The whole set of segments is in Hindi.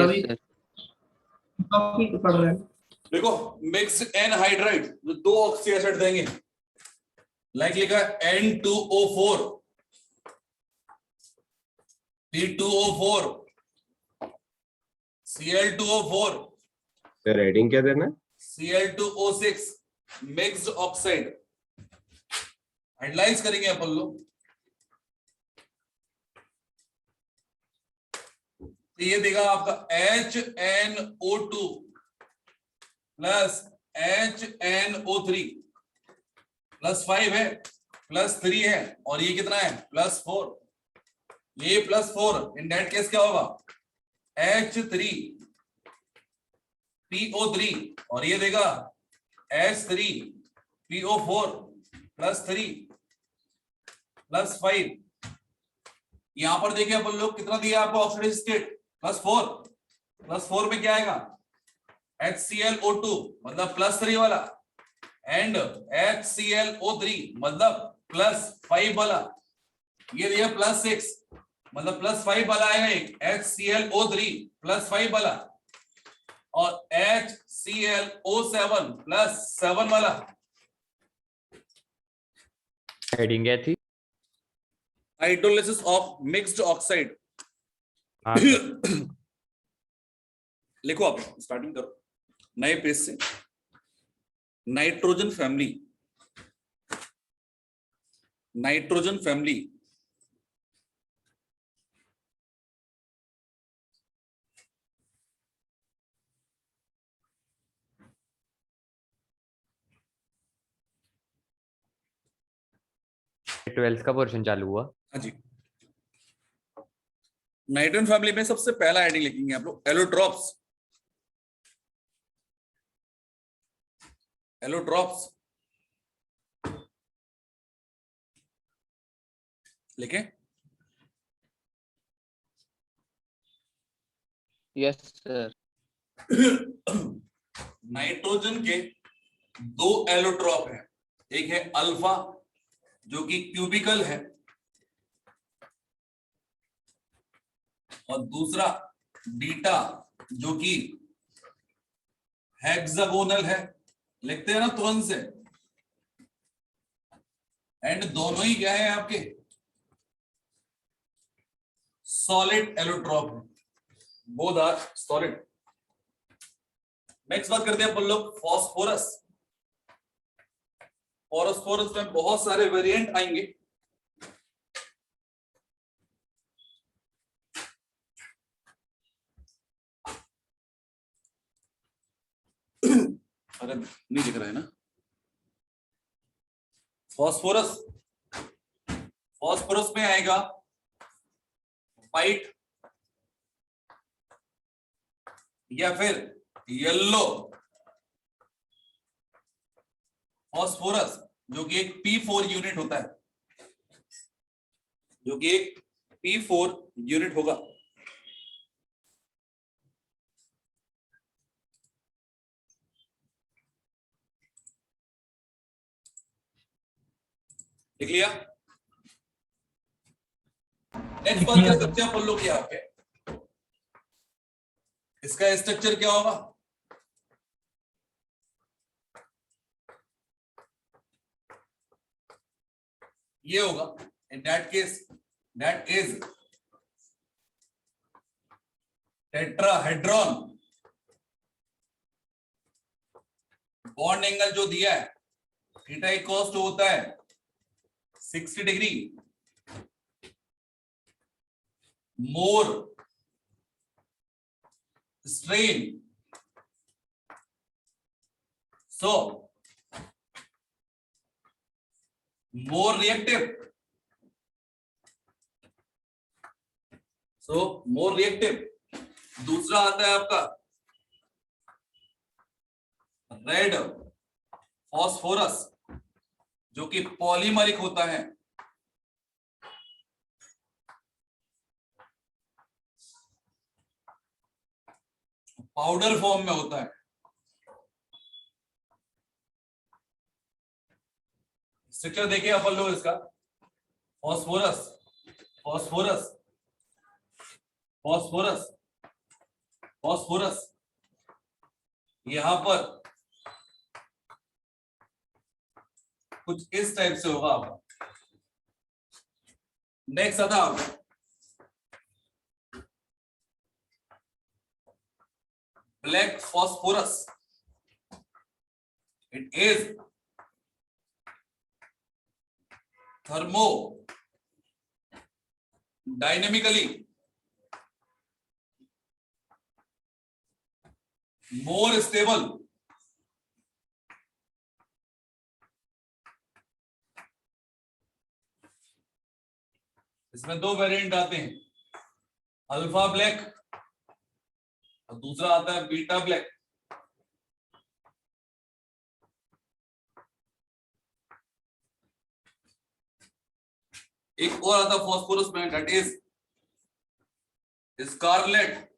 अभी सर। टॉपिक पढ़ रहे हैं। देखो मिक्स एनहाइड्राइड दो ऑक्सी एसिड देंगे, लाइक लिखा है N2O4 P2O4 Cl2O4 sir heading क्या देना है? Cl2O6 mixed oxide. हेडलाइंस करेंगे अपन लोग। तो ये देगा आपका HNO2 प्लस HNO3 +5 है, +3 है, और ये कितना है +4। ये +4 इन दैट केस क्या होगा H3PO3, और ये देगा H3PO4 +3 +5। यहां पर देखिए अपन लोग कितना दिया आपको ऑक्सीडाइज्ड स्टेट +4 में क्या आएगा HClO2 मतलब +3 वाला एंड HClO3 मतलब +5 वाला। ये दिया +6 मतलब +5 वाला आएगा एक HClO3 +5 वाला, और HClO7 +7 वाला। हेडिंग क्या थी? Hydrolysis of mixed oxide. हाँ लिखो आप, स्टार्टिंग करो नए पेज से। Nitrogen family, nitrogen family twelfth का पोर्शन चालू हुआ। हाँ जी। नाइट्रोजन फैमिली में सबसे पहला हेडिंग लिखेंगे आप लोग एलोट्रॉप्स। एलोट्रॉप्स लिखें। Yes sir. नाइट्रोजन के दो एलोट्रॉप है, एक है अल्फा जो कि क्यूबिकल है, और दूसरा बीटा जो कि हेक्सागोनल है। लिखते हैं ना तुरंत से। एंड दोनों ही क्या है आपके सॉलिड एलोट्रॉप है, बोथ आर सॉलिड। नेक्स्ट बात करते हैं अपन लोग फॉस्फोरस। फॉस्फोरस में बहुत सारे वेरिएंट आएंगे। अरे नहीं दिख रहा है ना फॉस्फोरस। फॉस्फोरस में आएगा व्हाइट या फिर येलो फॉस्फोरस, जो कि एक P4 यूनिट होता है, जो कि एक P4 यूनिट होगा। लिख लिया। नेक्स्ट बात क्या करते हैं अपन लोग यहाँ पे, इसका स्ट्रक्चर क्या होगा। ये होगा in that case that is tetrahedron. Bond angle जो दिया है थीटा इक्वल्स टू होता है 60 डिग्री। मोर स्ट्रेन, सो मोर रिएक्टिव, मोर रिएक्टिव। दूसरा आता है आपका रेड फॉस्फोरस जो कि पॉलीमरिक होता है। पाउडर फॉर्म में होता है। स्ट्रक्चर देखिए अपन लोग इसका, फॉस्फोरस फॉस्फोरस फॉस्फोरस फॉस्फोरस यहां पर कुछ इस टाइप से होगा आपका। नेक्स्ट आता आपका black phosphorus. It is thermo dynamically more stable इसमें दो वेरिएंट आते हैं, अल्फा ब्लैक और दूसरा आता है बीटा ब्लैक। एक और आता फॉस्फोरस में, दैट इज स्कारलेट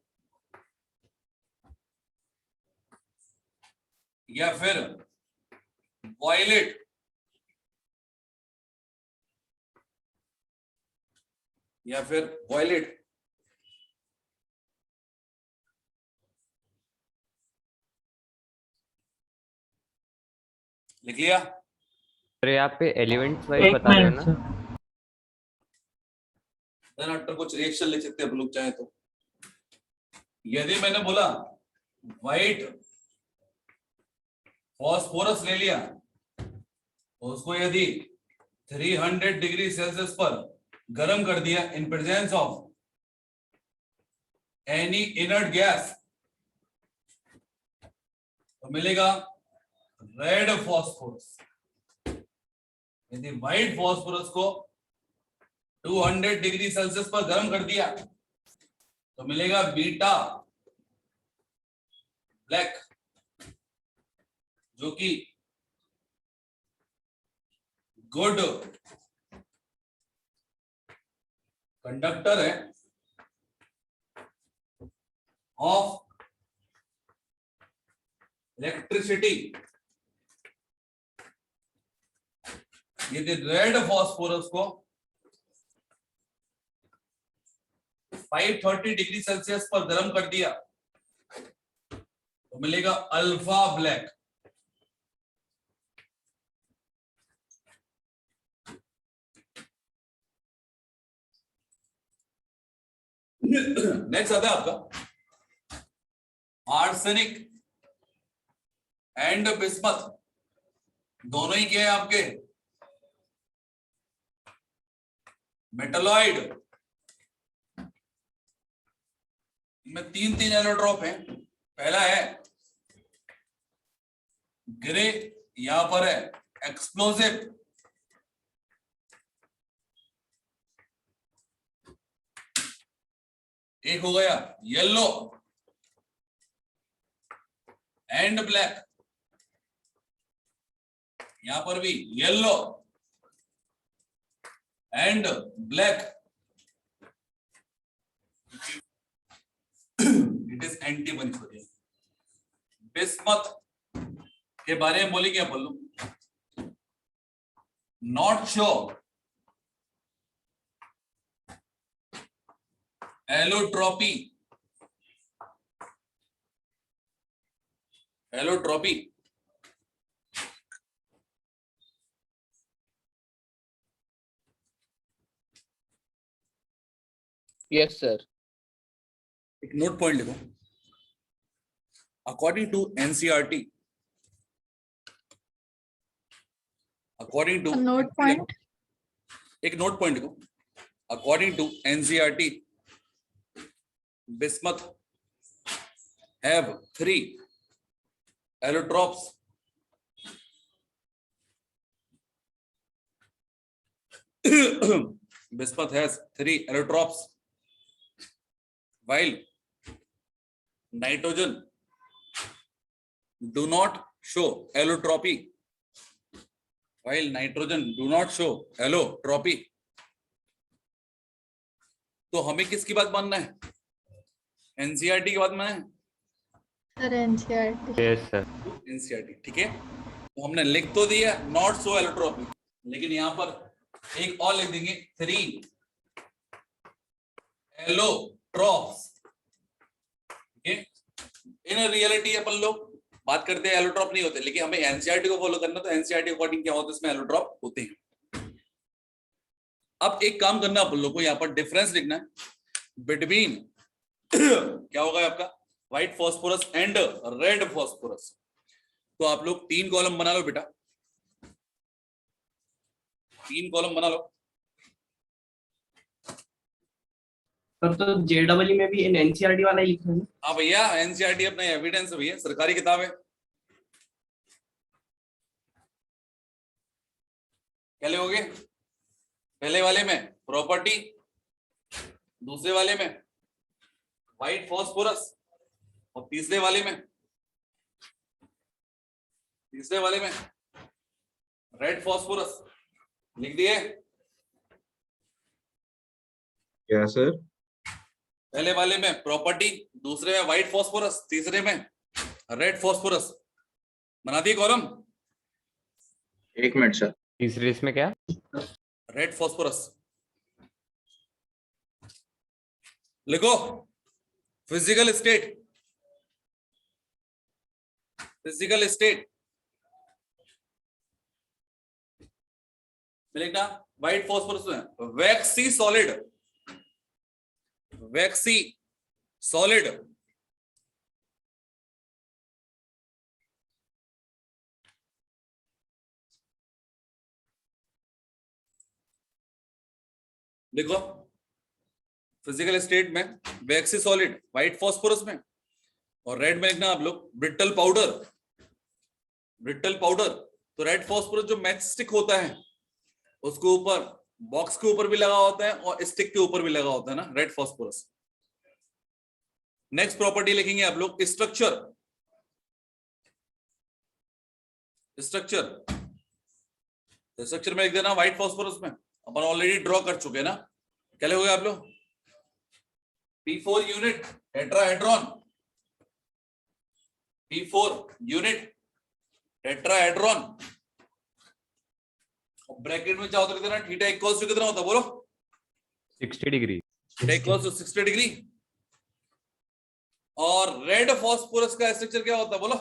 या फिर वायलेट। या फिर वायलेट। लिख लिया? सर यहाँ पे एलिमेंट्स वाइज एक बता रहे हो मिनट ना? सर। देन आफ्टर कुछ रिएक्शन लिख सकते हैं आप लोग चाहे तो। यदि मैंने बोला व्हाइट फॉस्फोरस ले लिया, उसको यदि 300 डिग्री सेल्सियस पर गर्म कर दिया in presence of any inert gas, तो मिलेगा रेड फॉस्फोरस। यदि व्हाइट फॉस्फोरस को 200 डिग्री सेल्सियस पर गर्म कर दिया तो मिलेगा बीटा ब्लैक, जो कि गुड कंडक्टर है ऑफ इलेक्ट्रिसिटी। यदि रेड फॉस्फोरस को 530 डिग्री सेल्सियस पर गर्म कर दिया तो मिलेगा अल्फा ब्लैक। नेक्स्ट आता है आपका आर्सेनिक एंड बिस्मथ। दोनों ही क्या है आपके? मेटलॉइड। में तीन एलोट्रॉप हैं। पहला है ग्रे, यहां पर है एक्सप्लोसिव। एक हो गया येलो एंड ब्लैक, यहां पर भी yellow and black. It is anti बंचोरियन। बिस्मथ के बारे में बोलेंगे अपन लोग, not sure allotropy. Allotropy yes sir. एक नोट पॉइंट लिखो। According to NCERT, according to note point, एक नोट पॉइंट लिखो। According to NCERT, bismuth have 3 allotropes. Bismuth has 3 allotropes, while nitrogen do not show allotropy. While nitrogen do not show allotropy. तो हमें किसकी बात मानना है? एनसीईआरटी की बात में है sir NCERT. Yes sir. NCERT, ठीक है। तो हमने लिख तो दिया नॉट सो एलोट्रोपिक, लेकिन यहां पर एक और लिख देंगे 3 एलोट्रॉप्स, ठीक है। इन रियलिटी अपन लोग बात करते हैं एलोट्रॉप नहीं होते, लेकिन हमें एनसीईआरटी को फॉलो करना, तो एनसीईआरटी अकॉर्डिंग क्या होता है, इसमें एलोट्रॉप होते हैं। अब एक काम करना अपन लोग को, यहाँ पर डिफरेंस लिखना है बिटवीन क्या होगा आपका white phosphorus and red phosphorus. तो आप लोग 3 कॉलम बना लो बेटा, 3 कॉलम बना लो। सर तो JEE में भी इन एनसीईआरटी वाला ही लिखा है ना? हाँ भैया, एनसीईआरटी अपना एविडेंस है भैया, सरकारी किताब है। क्या लिखोगे? पहले वाले में प्रॉपर्टी, दूसरे वाले में व्हाइट फॉस्फोरस, और तीसरे वाले में रेड फॉस्फोरस। लिख दिए? क्या सर? पहले वाले में प्रॉपर्टी, दूसरे में व्हाइट फॉस्फोरस, तीसरे में रेड फॉस्फोरस। बना दिए कॉलम? 1 minute sir. तीसरे इसमें क्या? Red phosphorus. लिखो फिजिकल स्टेट, फिजिकल स्टेट लिखना व्हाइट फॉस्फोरस में वैक्सी सॉलिड, वैक्सी सॉलिड, देखो फिजिकल स्टेट में वैक्सी सॉलिड व्हाइट फॉस्फोरस में, और रेड में लिखना आप लोग ब्रिटल पाउडर, ब्रिटल पाउडर। तो रेड फॉस्फोरस जो मैच स्टिक होता है उसके ऊपर, बॉक्स के ऊपर भी लगा होता है और स्टिक के ऊपर भी लगा होता है ना, रेड फॉस्फोरस। नेक्स्ट प्रॉपर्टी लिखेंगे आप लोग स्ट्रक्चर, स्ट्रक्चर। स्ट्रक्चर में लिख देना व्हाइट फॉस्फोरस में, अपन ऑलरेडी ड्रॉ कर चुके हैं ना। क्या लिखोगे आप लोग? P4 unit tetrahedron, P4 unit tetrahedron, और ब्रैकेट में क्या होता है कितना, थीटा इक्वल्स टू कितना होता है बोलो? 60 degree. Theta equals to 60 degree. और रेड फॉस्फोरस का स्ट्रक्चर क्या होता है बोलो?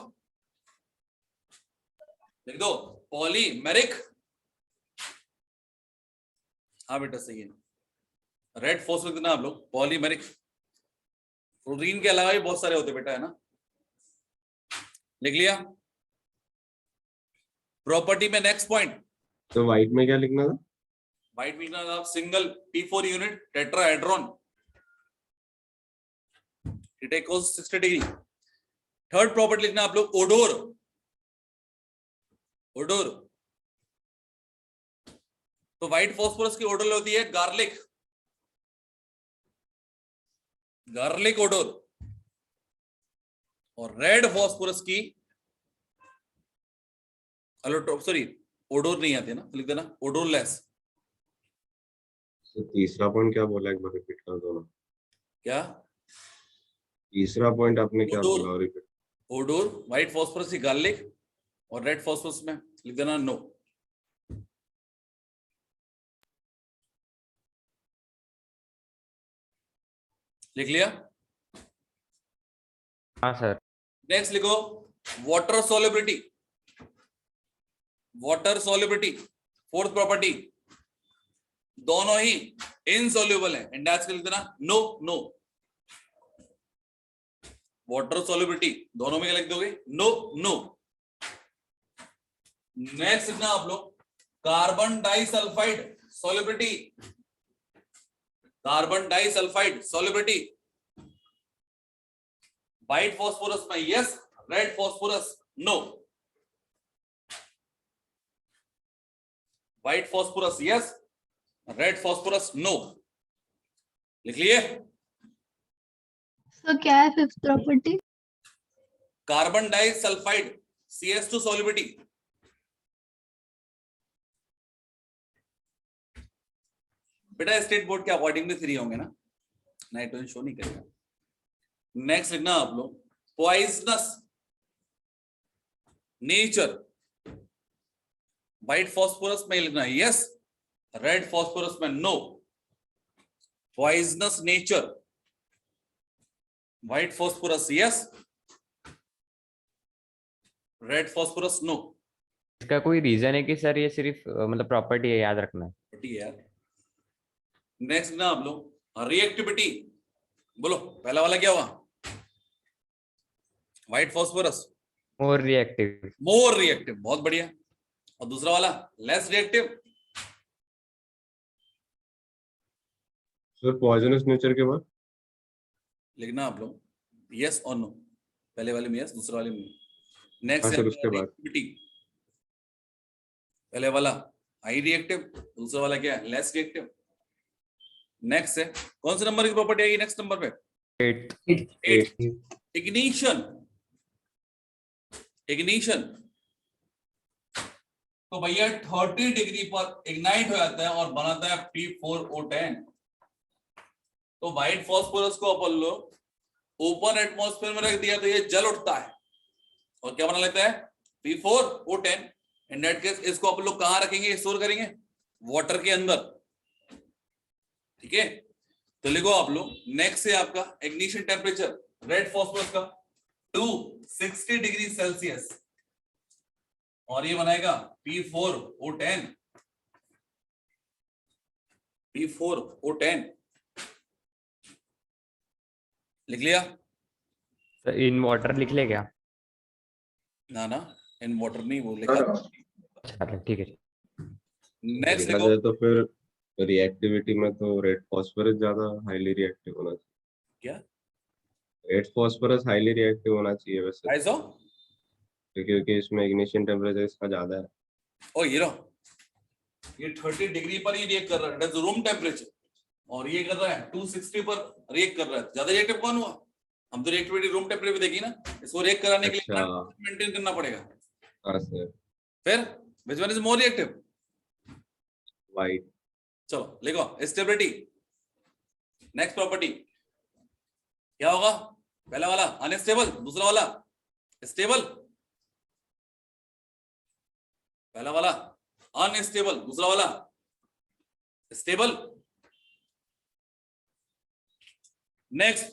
लिख दो पॉलीमेरिक। हाँ बेटा सही है, रेड फॉस्फोरस कितना आप लोग पॉलीमेरिक। प्रोटीन के अलावा भी बहुत सारे होते बेटा, है ना। लिख लिया? प्रॉपर्टी में नेक्स्ट पॉइंट, तो व्हाइट में क्या लिखना था? व्हाइट में लिखना था single P4 unit tetrahedron, theta equals 60 degree. Third property लिखना आप लोग ओडोर, ओडोर। तो व्हाइट फॉस्फोरस की ओडोर होती है गार्लिक, गार्लिक ओडोर। और रेड फॉस्फोरस की अलोट्रोप, सॉरी ओडोर नहीं आती ना, तो लिख देना ओडोरलेस। तो तीसरा पॉइंट क्या बोला, एक बार रिपीट कर दो ना। क्या तीसरा पॉइंट आपने क्या ओडोर, बोला? रिपीट। ओडोर व्हाइट फॉस्फोरस की गार्लिक, और रेड फॉस्फोरस में लिख देना नो। लिख लिया? हाँ सर। नेक्स्ट लिखो water solubility, water solubility fourth property. दोनों ही इनसॉल्युबल है, इंडेक्स लिख देना नो नो। वाटर सॉल्युबिलिटी दोनों में क्या लिख दोगे? No no. नेक्स्ट लिखना आप लोग carbon disulphide solubility, carbon disulphide solubility. White phosphorus में yes, red phosphorus no. White phosphorus yes, red phosphorus no. लिख लिए? So क्या है fifth property? Carbon disulphide CS2 solubility. बेटा स्टेट बोर्ड के अकॉर्डिंग में 3 होंगे ना, नाइट्रोजन शो नहीं करेगा। नेक्स्ट लिखना आप लोग पॉइजनस नेचर। व्हाइट फॉस्फोरस में लिखना यस, रेड फॉस्फोरस में no. Poisonous nature, white phosphorus yes, red phosphorus no. इसका कोई रीजन है कि सर ये सिर्फ मतलब प्रॉपर्टी है, याद रखना है? ठीक है यार। नेक्स्ट ना आप लोग रिएक्टिविटी, बोलो पहला वाला क्या हुआ? White phosphorus more reactive. More reactive, बहुत बढ़िया। और दूसरा वाला less reactive. Sir poisonous nature के बाद लिखना आप लोग यस और नो, पहले वाले में यस, दूसरे वाले में नो। नेक्स्ट हाँ सर, उसके बाद रिएक्टिविटी, पहले वाला हाई रिएक्टिव, दूसरा वाला क्या है? Less reactive. नेक्स्ट है कौन से नंबर की प्रॉपर्टी आएगी नेक्स्ट नंबर पे? 8। इग्निशन। इग्निशन तो भैया 30 डिग्री पर इग्नाइट हो जाता है और बनाता है P4O10। तो व्हाइट फॉस्फोरस को अपन लोग ओपन एटमॉस्फेयर में रख दिया तो ये जल उठता है और क्या बना लेता है? P4O10। इन दैट केस इसको अपन लोग कहां रखेंगे, स्टोर करेंगे? वाटर के अंदर। ठीक है, तो लिखो आप लोग नेक्स्ट है आपका इग्निशन टेम्परेचर रेड फॉस्फोरस का 260 डिग्री सेल्सियस और ये बनाएगा P4O10। P4O10 लिख लिया? सर इन वाटर लिख ले क्या? ना ना, इन वाटर नहीं वो लिखा। अच्छा ठीक है। नेक्स्ट देखा लिखो जाए तो फिर रिएक्टिविटी में तो रेड फॉस्फोरस ज्यादा हाईली रिएक्टिव होना चाहिए। क्या रेड फॉस्फोरस हाईली रिएक्टिव होना चाहिए वैसे, 250? क्योंकि इसमें इग्निशन टेम्परेचर इसका ज्यादा है। ओ ये लो, ये 30 डिग्री पर ही रिएक्ट कर रहा है, दैट्स रूम टेम्परेचर, और ये कर रहा है 260 पर रिएक्ट कर रहा है। ज्यादा रिएक्टिव कौन हुआ? हम तो रिएक्टिविटी रूम टेम्परेचर पे देखी ना, इसको रिएक्ट कराने के लिए अच्छा। मेंटेन करना पड़ेगा। हाँ सर, फिर which one is more reactive? White. चलो लिखो स्टेबिलिटी। नेक्स्ट प्रॉपर्टी क्या होगा? पहला वाला अनस्टेबल, दूसरा वाला स्टेबल। पहला वाला अनस्टेबल, दूसरा वाला stable. Next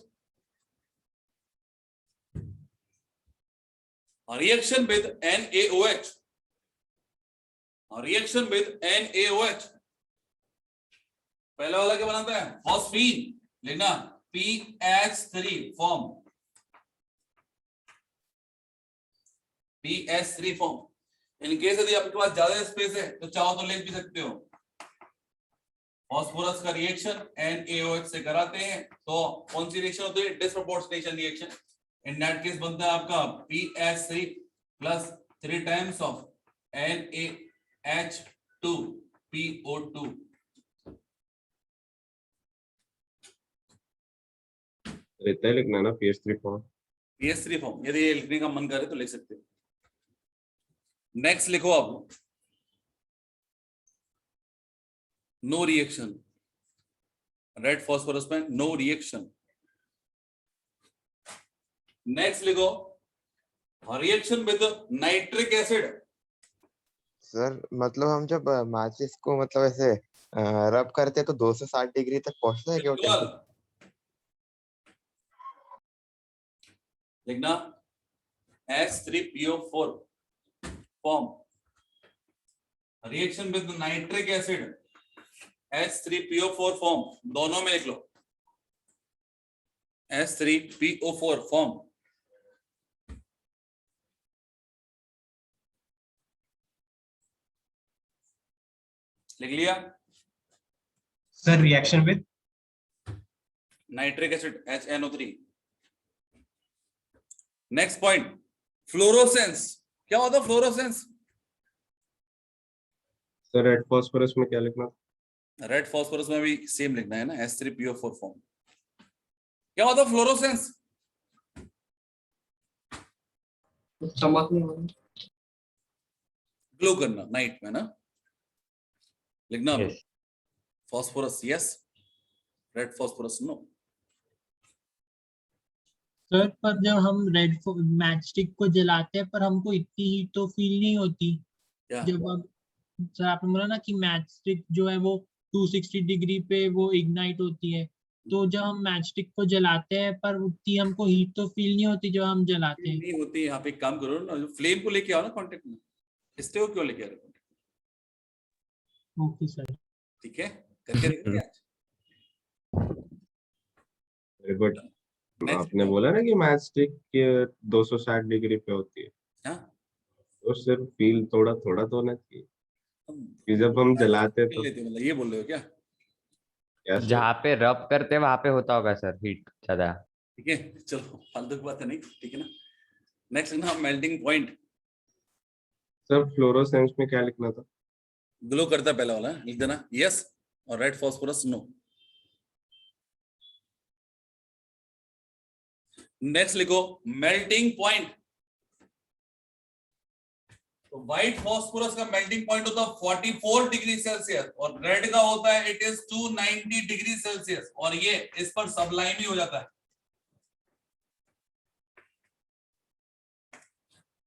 reaction with NaOH। Reaction with NaOH, पहला वाला क्या बनाता है? फॉस्फीन। लेना PH3 form, PH3 form. In case यदि आपके पास ज्यादा स्पेस है तो चाहो तो लिख भी सकते हो। फॉस्फोरस का रिएक्शन NaOH से कराते हैं तो कौन सी रिएक्शन होती है? Disproportionation reaction. In that case बनता है आपका PH3 plus 3 times of NaH2PO2। रहता है लिखना ना PS3 फॉर्म। PS3 फॉर्म, यदि ये लिखने का मन करे तो लिख सकते हो। नेक्स्ट लिखो आप नो रिएक्शन, रेड फॉस्फोरस में नो रिएक्शन। नेक्स्ट लिखो reaction with nitric acid. Sir मतलब हम जब माचिस को मतलब ऐसे रब करते हैं तो 260 डिग्री तक पहुंचता है क्या वो टेम्परेचर? लिखना H3PO4 form, reaction with nitric acid H3PO4 form, दोनों में लिख लो H3PO4 फॉर्म। लिख लिया? Sir reaction with nitric acid HNO3। Next point fluorescence. क्या होता है फ्लोरोसेंस? सर रेड फॉस्फोरस में क्या लिखना? रेड फॉस्फोरस में भी सेम लिखना है ना, H3PO4 फॉर्म। क्या होता है फ्लोरोसेंस? चमकने ग्लो करना नाइट में ना। लिखना Yes. Phosphorus yes, red phosphorus no. Sir पर जब हम रेड मैच स्टिक को जलाते हैं पर हमको इतनी हीट तो फील नहीं होती। क्या? जब अब सर आपने बोला ना कि मैच स्टिक जो है वो 260 डिग्री पे वो इग्नाइट होती है, तो जब हम मैच स्टिक को जलाते हैं पर उतनी हमको हीट तो फील नहीं होती जब हम जलाते हैं। नहीं होती। यहाँ पे एक काम करो ना, फ्लेम को लेके आओ ना कांटेक्ट में, स्टे क्यों लेके आ रहे हो? Okay sir. ठीक है, करके देखेंगे आज। Very good. Next, आपने बोला ना कि मैच स्टिक 260 डिग्री पे होती है, हाँ, तो सिर्फ फील थोड़ा थोड़ा तो होना चाहिए कि जब हम जलाते तो मतलब ये बोल रहे हो क्या? क्या सर? जहाँ पे रब करते वहां पे होता होगा सर हीट ज्यादा। ठीक है, चलो फालतू की बात है नहीं, ठीक है ना। नेक्स्ट लिखना मेल्टिंग पॉइंट। सर फ्लोरोसेंस में क्या लिखना था? ग्लो करता पहला वाला लिख देना यस, और रेड फॉस्फोरस नो। नेक्स्ट लिखो मेल्टिंग पॉइंट। तो व्हाइट फॉस्फोरस का मेल्टिंग पॉइंट होता है 44 डिग्री सेल्सियस, और रेड का होता है इट इज 290 डिग्री सेल्सियस, और ये इस पर सबलाइम ही हो जाता है,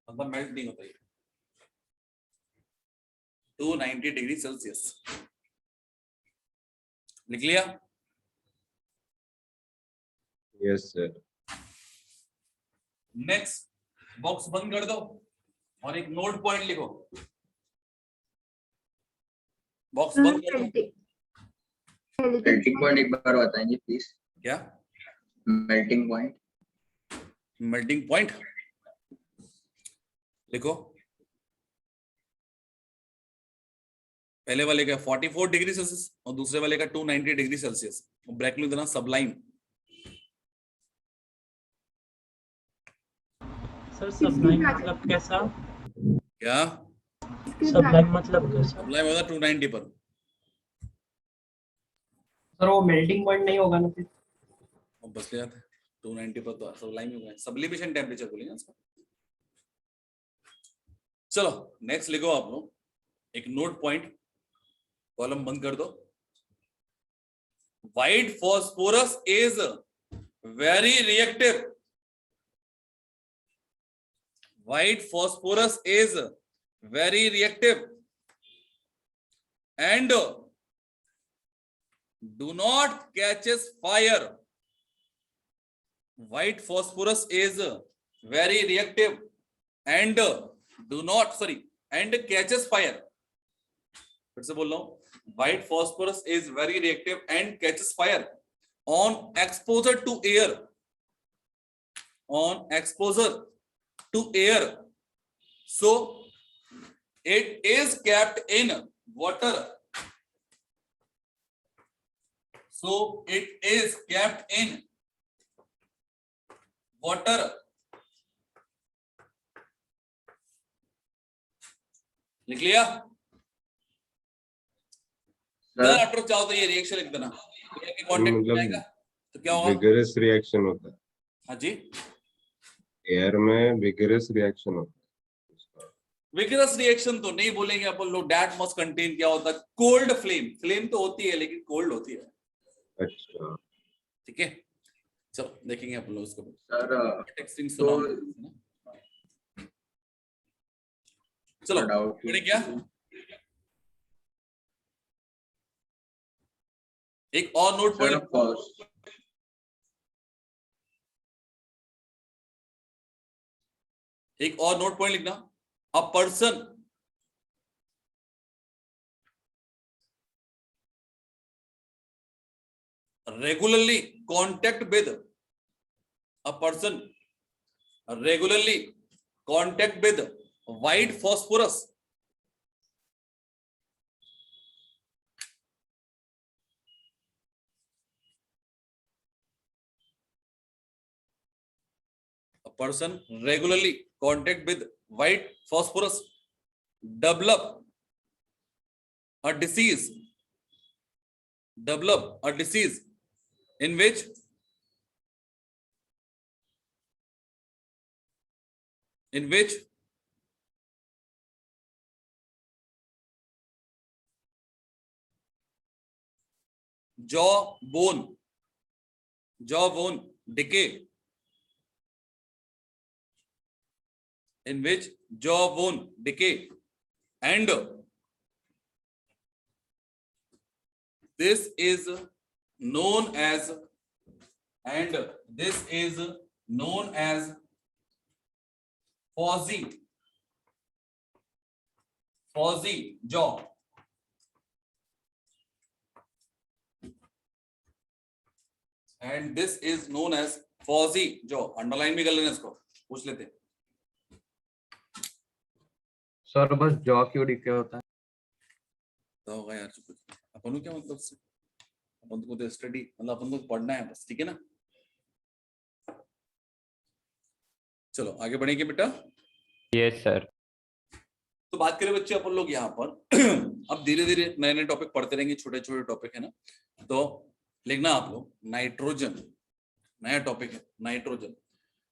मतलब मेल्ट नहीं होता है 290 डिग्री सेल्सियस। लिख लिया? Yes sir. नेक्स्ट बॉक्स बंद कर दो और एक नोट पॉइंट लिखो। बॉक्स बंद कर दो। मेल्टिंग पॉइंट एक बार बताएंगे प्लीज? क्या मेल्टिंग पॉइंट? मेल्टिंग पॉइंट लिखो। पहले वाले का 44 डिग्री सेल्सियस और दूसरे वाले का 290 डिग्री सेल्सियस, और ब्रैकेट में देना सबलाइम। सर सब्लाइम मतलब कैसा? क्या सब्लाइम मतलब कैसा? सबलाइम होता 290 पर। सर वो मेल्टिंग पॉइंट नहीं होगा ना फिर? और बस ले जाते 290 पर तो सबलाइम ही होगा, सब्लिमेशन टेम्परेचर बोलेंगे इसको। चलो नेक्स्ट लिखो आप लोग, एक नोट पॉइंट, कॉलम बंद कर दो। White phosphorus is very reactive. White phosphorus is very reactive and do not catches fire. White phosphorus is very reactive and and catches fire. फिर से बोल रहा हूं, white phosphorus is very reactive and catches fire on exposure to air. On exposure to air, so it is kept in water. So it is kept in water. लिख लिया? सर आफ्टर चाहो तो ये रिएक्शन लिख देना, कांटेक्ट में आएगा तो क्या होगा? विगरस रिएक्शन होता है, हाँ जी, एयर में विगरस रिएक्शन होता है। विगरस रिएक्शन तो नहीं बोलेंगे अपन लोग, दैट मस्ट कंटेन क्या होता है? Cold flame. फ्लेम तो होती है लेकिन कोल्ड होती है। अच्छा ठीक है, चलो देखेंगे अपन लोग इसको। सर टेक्सटिंग तो सुना, चलो डाउट पढ़े क्या? एक और नोट सर पॉइंट, एक और नोट पॉइंट लिखना। A person regularly contact with white phosphorus develop a disease in which jawbone decay, and this is known as and this is known as fuzzy jaw. And this is known as fuzzy jaw. Underline भी कर लेना इसको, पूछ लेते हैं। सर बस जॉ क्यों डिके होता है? तो होगा यार, चुप। अपन को क्या मतलब से, अपन को तो स्टडी मतलब अपन को पढ़ना है बस, ठीक है ना। चलो आगे बढ़ेंगे बेटा। Yes sir. तो बात करें बच्चे अपन लोग यहाँ पर अब धीरे धीरे नए नए टॉपिक पढ़ते रहेंगे, छोटे छोटे टॉपिक है ना। तो लिखना आप लोग नाइट्रोजन, नया टॉपिक है नाइट्रोजन।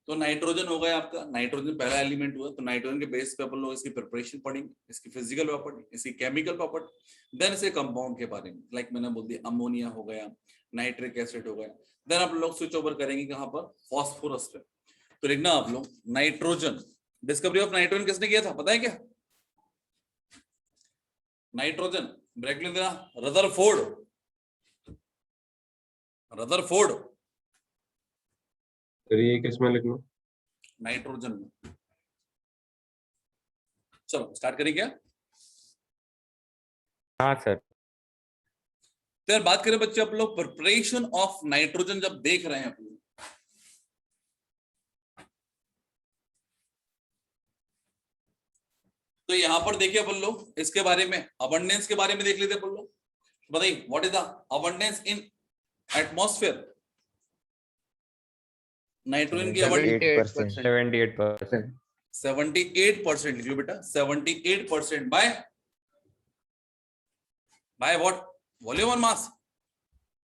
तो नाइट्रोजन हो गया आपका, नाइट्रोजन पहला एलिमेंट हुआ। तो नाइट्रोजन के बेस पे अपन लोग इसकी प्रिपरेशन पढ़ेंगे, इसकी फिजिकल प्रॉपर्टी, इसकी केमिकल प्रॉपर्टी, देन इसके कंपाउंड के बारे में। लाइक मैंने बोल दिया अमोनिया हो गया, नाइट्रिक एसिड हो गया। देन आप लोग स्विच ओवर करेंगे कहाँ पर, फॉस्फोरस पे। तो लिखना आप लोग नाइट्रोजन। डिस्कवरी ऑफ नाइट्रोजन किसने किया था पता है क्या? नाइट्रोजन ब्रेक लिख देना, रदरफोर्ड। फिर ये किसमें लिखना? नाइट्रोजन में। चलो स्टार्ट करें क्या? हाँ सर। तो यार बात करें बच्चे आप लोग प्रिपरेशन ऑफ नाइट्रोजन जब देख रहे हैं आप लोग, तो यहां पर देखिए अपन लोग इसके बारे में, अबंडेंस के बारे में देख लेते अपन लोग। बताइए what is the abundance in atmosphere? Nitrogen की 78%। 78%। 78% लिखिए बेटा, 78% बाय व्हाट? वॉल्यूम और मास?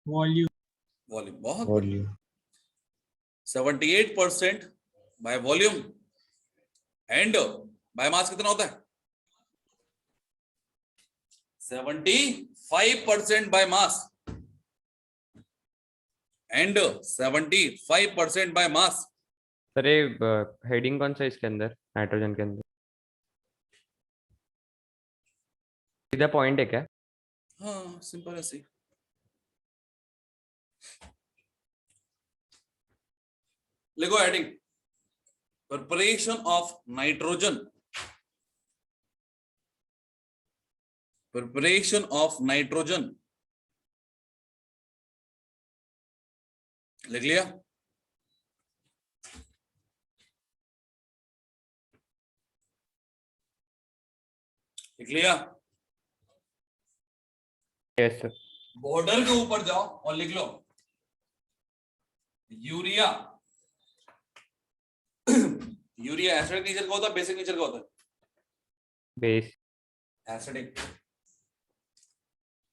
वॉल्यूम। वॉल्यूम, बहुत volume. 78% by volume and by mass कितना होता है? 75% by mass and 75% by mass. Sir ये हेडिंग कौन सा है इसके अंदर, नाइट्रोजन के अंदर? सीधा पॉइंट है क्या? हाँ सिंपल ऐसे। लिखो heading, preparation of nitrogen. Preparation of nitrogen लिख लिया? लिख लिया? Yes sir. बॉर्डर के ऊपर जाओ और लिख लो यूरिया। यूरिया एसिडिक नेचर का होता है, बेसिक नेचर का होता है? बेस। एसिडिक।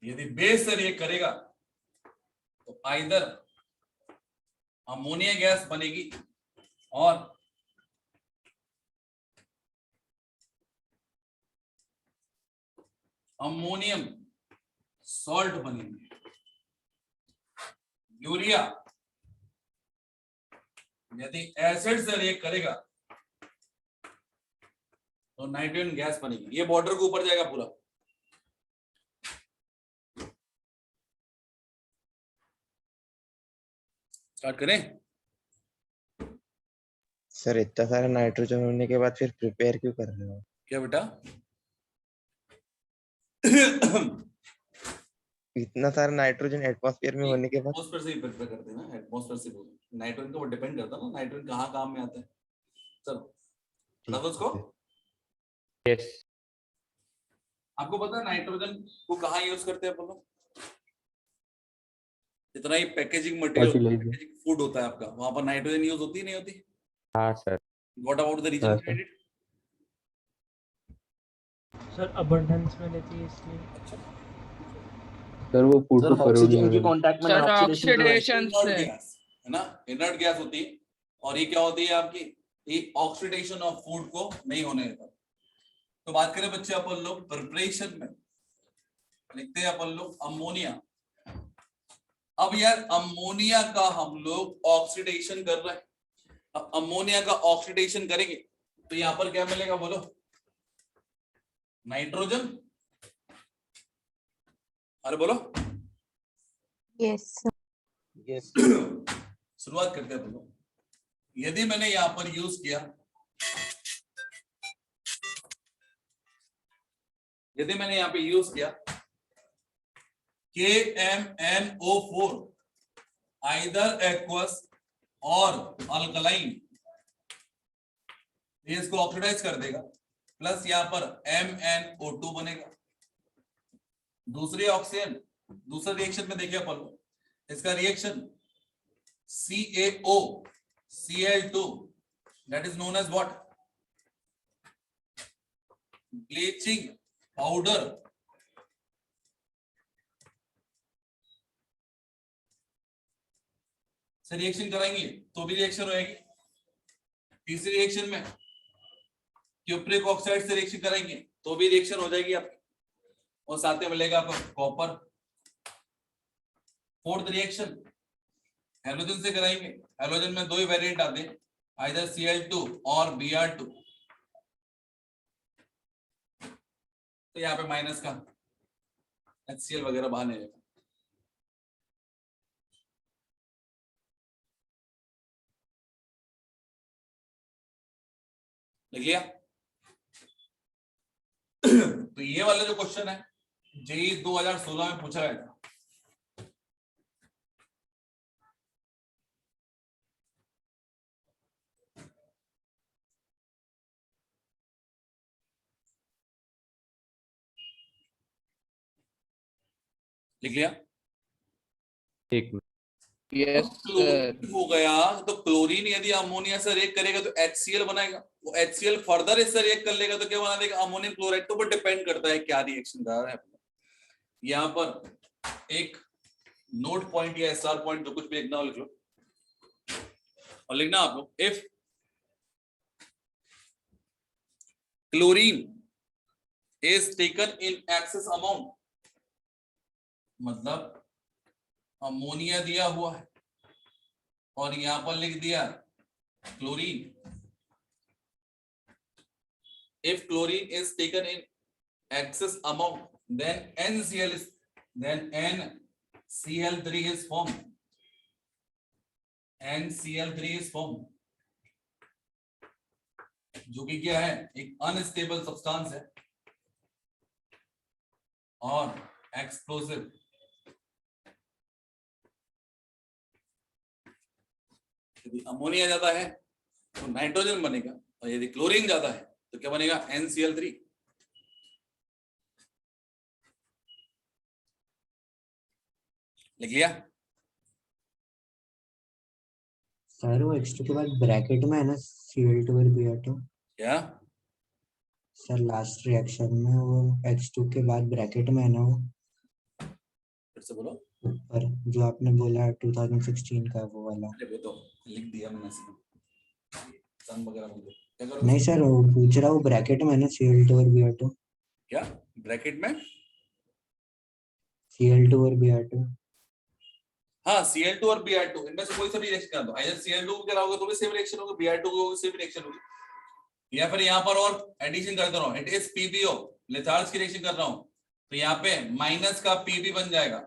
यदि बेस से रिएक्ट करेगा तो आइदर अमोनिया गैस बनेगी और अमोनियम सॉल्ट बनेंगे। यूरिया यदि एसिड से रिएक्ट करेगा तो नाइट्रोजन गैस बनेगी। ये बॉर्डर के ऊपर जाएगा पूरा। स्टार्ट करें? सर इतना सारा नाइट्रोजन होने के बाद फिर प्रिपेयर क्यों कर रहे हो? क्या बेटा? इतना सारा नाइट्रोजन एटमॉस्फेयर में होने के बाद एटमॉस्फेयर से ही प्रिपेयर करते हैं ना, एटमॉस्फेयर से बोल। नाइट्रोजन को डिपेंड करता है ना, नाइट्रोजन कहाँ काम में आता है। चलो बताओ उसको। यस। आपको पता है नाइट्रोजन को कहाँ यूज करते हैं अपन लोग? जितना ही पैकेजिंग मटेरियल, पैकेजिंग फूड होता है आपका, वहां पर नाइट्रोजन यूज होती नहीं होती? हाँ sir. What about the reason behind it? Sir abundance में लेती है इसलिए। अच्छा सर वो फूड को ऑक्सीजन की कांटेक्ट में सर ऑक्सीडेशन ऑक्सीडेशन से है ना, इनर्ट गैस होती है। और ये क्या होती है आपकी? ये ऑक्सीडेशन ऑफ फूड को नहीं होने देता। तो बात करें बच्चे अपन लोग प्रिपरेशन में, लिखते हैं अपन लोग अमोनिया। अब यार अमोनिया का हम लोग ऑक्सीडेशन कर रहे हैं। अब अमोनिया का ऑक्सीडेशन करेंगे तो यहां पर क्या मिलेगा बोलो? नाइट्रोजन। अरे बोलो। Yes. शुरुआत करते हैं दोनों। यदि मैंने यहां पर यूज किया, यदि मैंने यहां पे यूज किया KMnO4 आइदर एक्वस और अल्कलाइन, ये इसको ऑक्सीडाइज कर देगा, प्लस यहां पर MnO2 बनेगा। दूसरी ऑक्सीजन, दूसरे रिएक्शन में देखिए अपन, इसका reaction CaO Cl2, that is known as what? Bleaching powder। से रिएक्शन कराएंगे तो भी रिएक्शन होएगी। तीसरी रिएक्शन में क्यूप्रिक ऑक्साइड से रिएक्शन कराएंगे तो भी रिएक्शन हो जाएगी आपकी, और साथ में मिलेगा आपको कॉपर। फोर्थ रिएक्शन हैलोजन से कराएंगे। हैलोजन में दो ही वेरिएंट आते हैं, आइदर Cl2 और Br2। तो यहाँ पे माइनस का HCl वगैरह बाहर नहीं आएगा। लिख लिया? तो ये वाला जो क्वेश्चन है जेई 2016 में पूछा गया था। लिख लिया? एक मिनट। यस क्लोरीन हो गया तो क्लोरीन यदि अमोनिया से रिएक्ट करेगा तो HCl बनाएगा, वो HCl फर्दर इससे रिएक्ट कर लेगा तो क्या बना देगा? Ammonium chloride. तो वो डिपेंड करता है क्या रिएक्शन कर रहा है। यहाँ पर एक नोट पॉइंट या SR पॉइंट जो कुछ भी लिखना हो लिख लो, और लिखना आप लोग, if chlorine is taken in excess amount, मतलब अमोनिया दिया हुआ है और यहां पर लिख दिया chlorine. If chlorine is taken in excess amount then NCl3 is formed। NCl3 is formed, जो कि क्या है? एक अनस्टेबल सब्सटेंस है और एक्सप्लोसिव। यदि अमोनिया ज्यादा है तो नाइट्रोजन बनेगा, और यदि क्लोरीन ज्यादा है तो क्या बनेगा? NCl3। लिख लिया? सर वो H2 के बाद ब्रैकेट में है ना Cl2 और Br2। क्या सर लास्ट रिएक्शन में वो H2 के बाद ब्रैकेट में है ना, वो फिर से बोलो। ऊपर जो आपने बोला 2016 का वो वाला। अरे वो तो लिख दिया मैंने, सन वगैरह बोल दो। क्या करो? नहीं सर वो पूछ रहा, वो ब्रैकेट में है ना Cl2 और Br2। क्या ब्रैकेट में? Cl2 और Br2। हाँ, Cl2 और Br2 इनमें से कोई सा भी रिएक्शन कर दो। अगर Cl2 को कराओगे तो भी सेम रिएक्शन होगा, Br2 को सेम रिएक्शन होगी। या फिर यहाँ पर और एडिशन करता रहो, इट इज PbO, लिथार्ज की रिएक्शन कर रहा हूँ तो यहाँ पे माइनस का Pb बन जाएगा,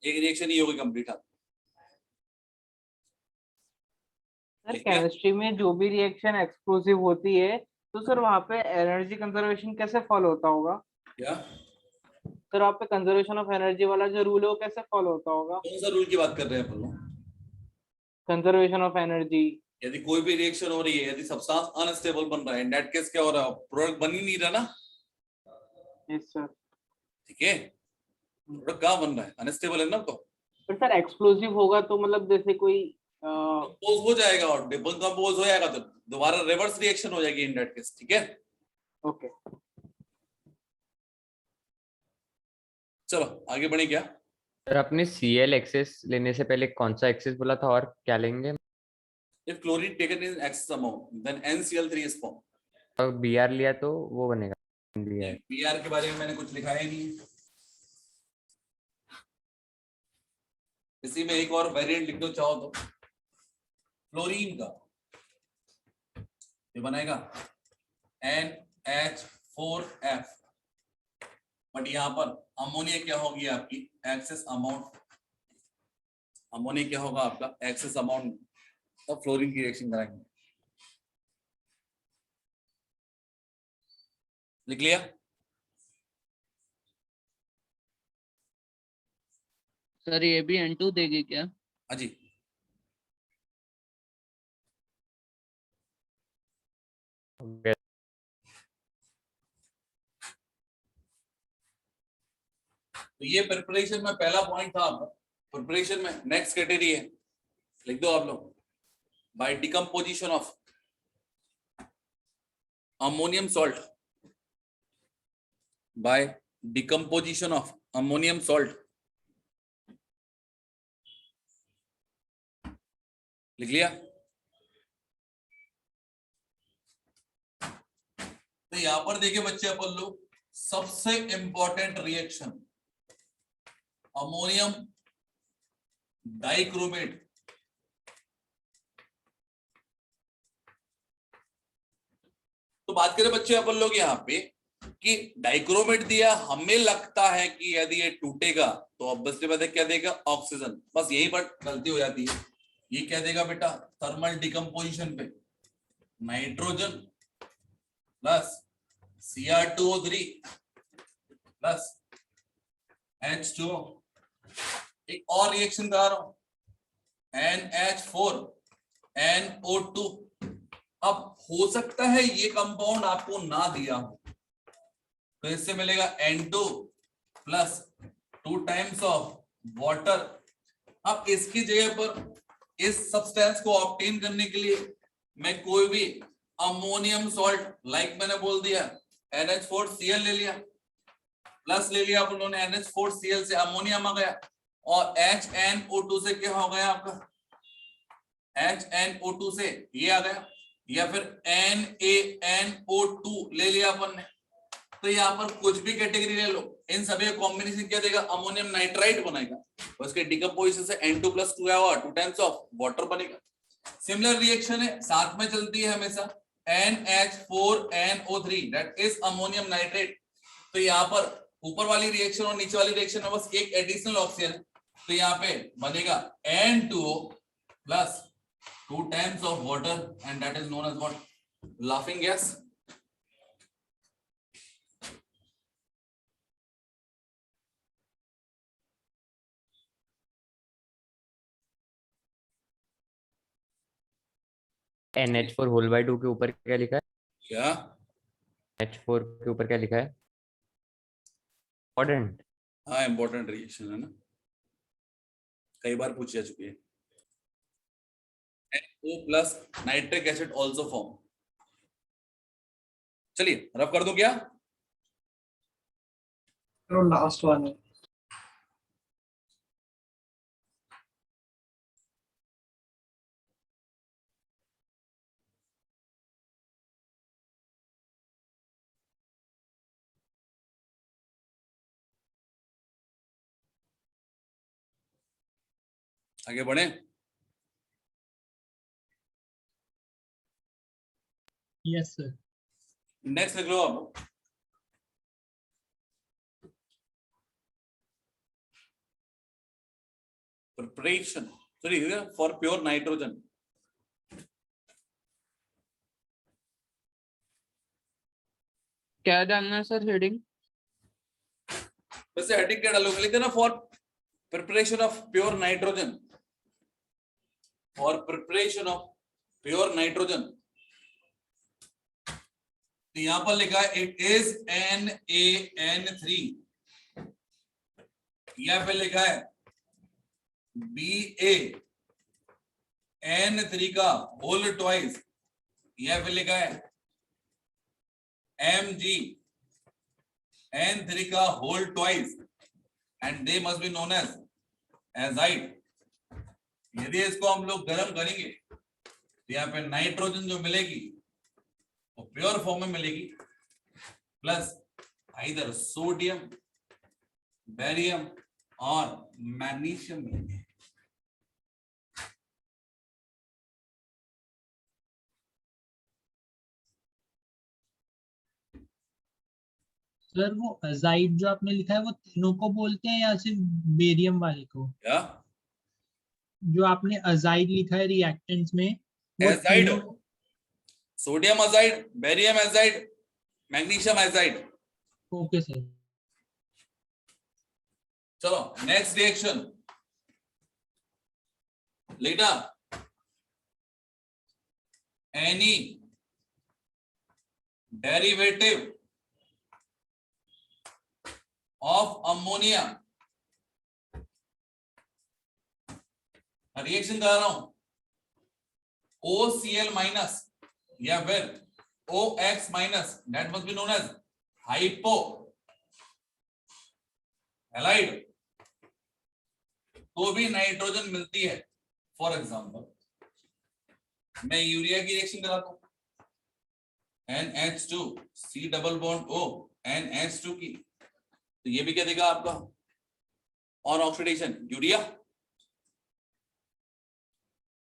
एक रिएक्शन ही होगी कंप्लीट। सर केमिस्ट्री में जो भी रिएक्शन एक्सप्लोसिव होती है तो सर वहाँ पे एनर्जी कंजर्वेशन कैसे फॉलो होता होगा? क्या सर वहाँ पे कंजर्वेशन ऑफ एनर्जी वाला जो रूल है वो कैसे फॉलो होता होगा? कौन सा रूल की बात कर रहे हैं अपन लोग? Conservation of energy. यदि कोई भी रिएक्शन हो रही है, यदि सब्सटेंस अनस्टेबल बन रहा है, इन दैट केस क्या हो रहा है? प्रोडक्ट बन ही नहीं रहा ना। Yes sir. ठीक है, प्रोडक्ट कहाँ बन रहा है? अनस्टेबल है ना। तो पर सर एक्सप्लोसिव होगा तो मतलब जैसे कोई कंपोज हो जाएगा और डिकम्पोज हो जाएगा तो दोबारा रिवर्स रिएक्शन हो जाएगी इन दैट केस। ठीक है, ओके चलो आगे बढ़े। क्या सर आपने Cl एक्सेस लेने से पहले कौन सा एक्सेस बोला था और क्या लेंगे? If chlorine taken in excess amount then NCl3 is form. और Br लिया तो वो बनेगा Br। Br के बारे में मैंने कुछ लिखा ही नहीं है। इसी में एक और वेरिएंट लिख दो चाहो तो, फ्लोरीन का ये बनेगा NH4F, बट यहाँ पर अमोनिया क्या होगी आपकी? एक्सेस अमाउंट अमोनिया क्या होगा आपका एक्सेस अमाउंट, तब फ्लोरीन की रिएक्शन कराएंगे। लिख लिया? सर ये भी N2 देगी क्या? हाँ जी। तो ये प्रिपरेशन में पहला पॉइंट था आपका। प्रिपरेशन में नेक्स्ट क्राइटेरिया है, लिख दो आप लोग, by decomposition of ammonium salt, by decomposition of ammonium salt, लिख लिया? तो यहां पर देखिए बच्चे अपन लोग, सबसे इंपॉर्टेंट रिएक्शन अमोनियम डाइक्रोमेट, तो बात करें बच्चे अपन लोग यहाँ पे कि डाइक्रोमेट दिया, हमें लगता है कि यदि ये टूटेगा तो ऑब्वियसली पता है क्या देगा, ऑक्सीजन। बस यही पर गलती हो जाती है। ये क्या देगा बेटा, थर्मल डिकम्पोजिशन पे nitrogen plus Cr2O3 plus H2O, एक और रिएक्शन करा रहा हूं, NH4NO2। अब हो सकता है ये कंपाउंड आपको ना दिया हो, तो इससे मिलेगा N2 plus 2 times of water. अब इसकी जगह पर इस सब्सटेंस को ऑब्टेन करने के लिए मैं कोई भी अमोनियम सॉल्ट, लाइक मैंने बोल दिया NH4Cl ले लिया, प्लस ले लिया आप लोगों ने, NH4Cl से अमोनियम आ गया, और HNO2 से क्या हो गया आपका, HNO2 से ये आ गया, या फिर NaNO2 ले लिया अपन ने। तो यहाँ पर कुछ भी कैटेगरी ले लो, इन सभी का कॉम्बिनेशन क्या देगा, अमोनियम नाइट्राइट बनेगा। उसके डिकम्पोजिशन से N2 प्लस 2 आया, 2 टाइम्स ऑफ वाटर बनेगा। सिमिलर रिएक्शन है, साथ में चलती है हमेशा, NH4NO3 that is ammonium nitrate. तो यहाँ पर ऊपर वाली रिएक्शन और नीचे वाली रिएक्शन में बस एक एडिशनल ऑक्सीजन, तो यहाँ पे बनेगा N2O plus 2 times of water, and that is known as what, laughing gas. NH4 whole by 2 के ऊपर क्या लिखा है? क्या H4 के ऊपर क्या लिखा है? इम्पोर्टेंट। हाँ इंपॉर्टेंट रिएक्शन है ना, कई बार पूछी जा चुकी है। NO plus nitric acid also form. चलिए रब कर दूं क्या? लास्ट वन है। आगे बढ़े? Yes sir. नेक्स्ट लिख लो आप, preparation sorry for pure nitrogen. क्या डालना है सर हेडिंग? वैसे हेडिंग क्या डालोगे, लिख देना for preparation of pure nitrogen, for preparation of pure nitrogen. यहां पर लिखा है इट इज NaN3, या फिर लिखा है BaN3 का होल ट्वाइस, या फिर लिखा है MgN3 का whole twice, and they must be known as azide. यदि इसको हम लोग गर्म करेंगे तो यहाँ पे नाइट्रोजन जो मिलेगी वो प्योर फॉर्म में मिलेगी, प्लस इधर सोडियम, बेरियम और मैग्नीशियम मिलेंगे। सर वो अजाइड जो आपने लिखा है वो तीनों को बोलते हैं या सिर्फ बेरियम वाले को? क्या जो आपने अजाइड लिखा है रिएक्टेंट्स में वो एजाइड, तीनों। Sodium azide, barium azide, magnesium azide. Okay sir. चलो next reaction later any derivative of ammonia, reaction कर रहा हूं, OCl माइनस या फिर OX minus, that must be known as hypo halide, तो भी नाइट्रोजन मिलती है। फॉर एग्जाम्पल मैं यूरिया की रिएक्शन कराता हूं, NH2 C double bond O NH2 की, तो ये भी क्या देगा आपका ऑन ऑक्सीडेशन यूरिया।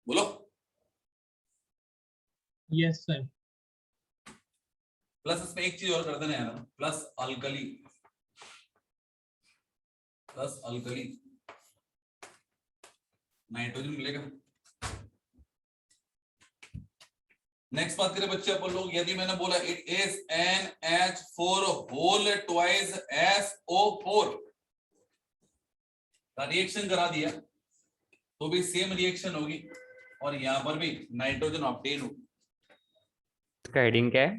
बोलो यस सर। प्लस इसमें एक चीज और कर देना यार, plus alkali, plus alkali nitrogen मिलेगा। नेक्स्ट बात करें बच्चे अपन लोग, यदि मैंने बोला it is NH4 whole twice SO4 का रिएक्शन करा दिया तो भी सेम रिएक्शन होगी और यहां पर भी नाइट्रोजन ऑब्टेन होगी। इसका हेडिंग क्या है?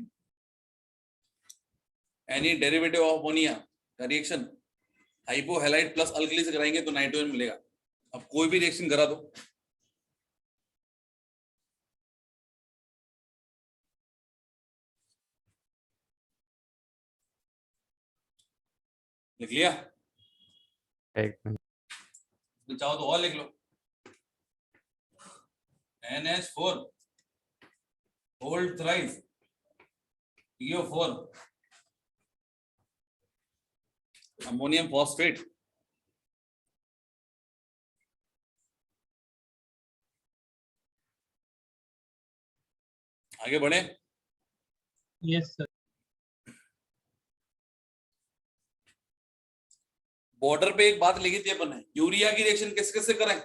एनी डेरिवेटिव ऑफ अमोनिया का रिएक्शन हाइपोहैलाइड प्लस अल्कली से कराएंगे तो नाइट्रोजन मिलेगा। अब कोई भी रिएक्शन करा दो, लिख लिया? चाहो तो और लिख लो, NH4 whole thrice PO4 ammonium phosphate, आगे बढ़े। Yes sir. बॉर्डर पे एक बात लिखी थी अपन ने, यूरिया की रिएक्शन किस किस से करें?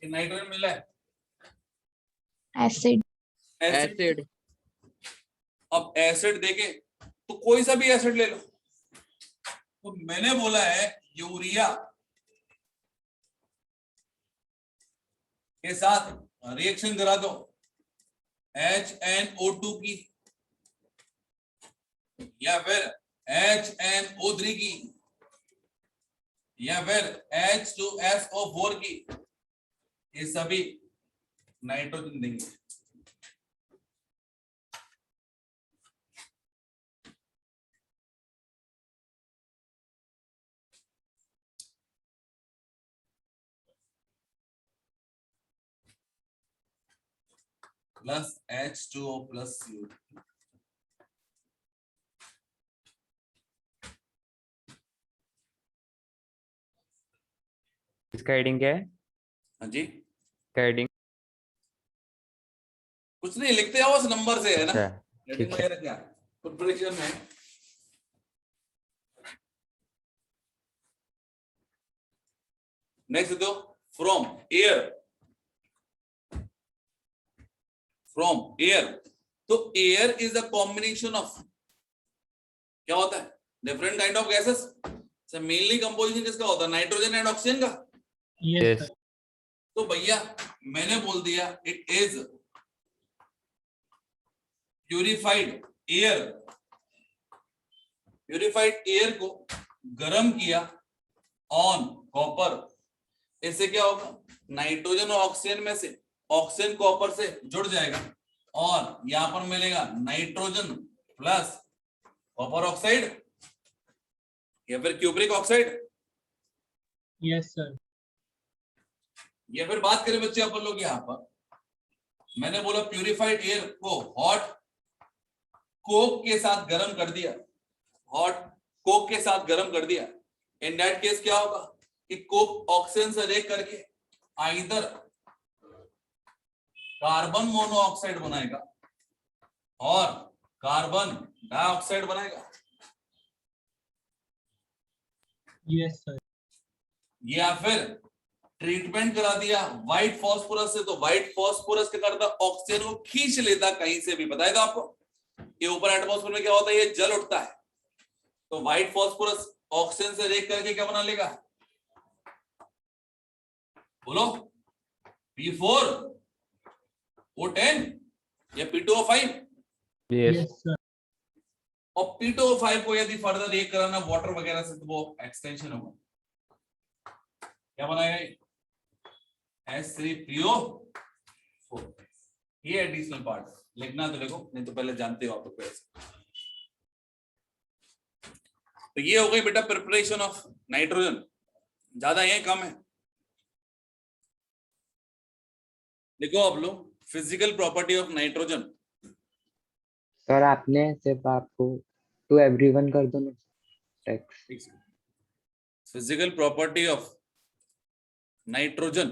नाइट्रोजन मिला है, एसिड। एसिड। अब एसिड देके तो कोई सा भी एसिड ले लो, तो मैंने बोला है यूरिया के साथ रिएक्शन करा दो HNO2 की या फिर HNO3 की या फिर H2SO4 की, ये सभी नाइट्रोजन देंगे। प्लस H2O प्लस CO, इसका हेडिंग क्या है? हाँ जी इसका हेडिंग कुछ नहीं लिखते आओ उस नंबर से, है ना? अच्छा, हेडिंग वगैरह क्या प्रिपरेशन में। नेक्स्ट दो, फ्रॉम एयर, तो air is the combination of, क्या होता है, different kind of gases. Mainly composition किसका होता है? नाइट्रोजन एंड ऑक्सीजन का। Yes sir. तो भैया मैंने बोल दिया it is purified air, purified air को गर्म किया ऑन कॉपर, इससे क्या होगा, नाइट्रोजन और ऑक्सीजन में से ऑक्सीजन कॉपर से जुड़ जाएगा और यहां पर मिलेगा नाइट्रोजन प्लस कॉपर ऑक्साइड या फिर क्यूप्रिक ऑक्साइड। Yes sir. या फिर बात करें बच्चे अपन लोग यहां पर, मैंने बोला प्यूरिफाइड एयर को हॉट कोक के साथ गर्म कर दिया, हॉट कोक के साथ गर्म कर दिया। इन दैट केस क्या होगा कि कोक ऑक्सीजन से रिएक्ट करके आइदर कार्बन मोनोऑक्साइड बनाएगा और कार्बन डाइऑक्साइड बनाएगा, यस सर। या फिर ट्रीटमेंट करा दिया व्हाइट फॉस्फोरस से, तो व्हाइट फॉस्फोरस क्या करता, ऑक्सीजन को खींच लेता कहीं से भी, बताया था आपको। ये ऊपर एटमॉस्फेयर में क्या होता है, ये जल उठता है, तो व्हाइट फॉस्फोरस ऑक्सीजन से रिएक्ट करके क्या बना लेगा, बोलो, P4 O10 या P2O5। Yes sir. और P2O5 को यदि फर्दर रिएक्ट कराना वाटर वगैरह से, तो वो एक्सटेंशन होगा, क्या बनाएगा, H3PO4। ये एडिशनल पार्ट लिखना तो लिखो, नहीं तो पहले जानते हो आप लोग कैसे। तो ये हो गई बेटा प्रिपरेशन ऑफ नाइट्रोजन, ज्यादा है कम है, देखो आप लोग physical property of nitrogen. Sir आपने सिर्फ आपको टू एवरीवन कर दो ना text. Physical property of nitrogen,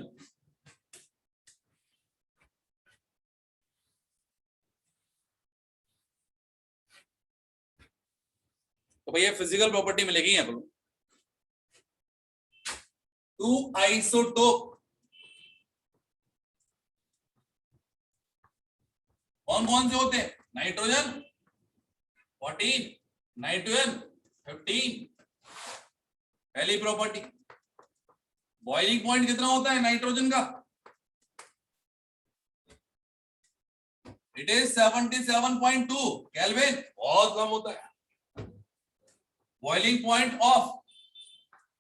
तो भैया फिजिकल प्रॉपर्टी मिलेगी आप लोग, टू आइसोटोप कौन कौन से होते हैं, नाइट्रोजन 14, नाइट्रोजन 15। पहली प्रॉपर्टी, बॉइलिंग पॉइंट कितना होता है नाइट्रोजन का, इट इज 77.2 केल्विन, बहुत कम होता है। बॉइलिंग पॉइंट ऑफ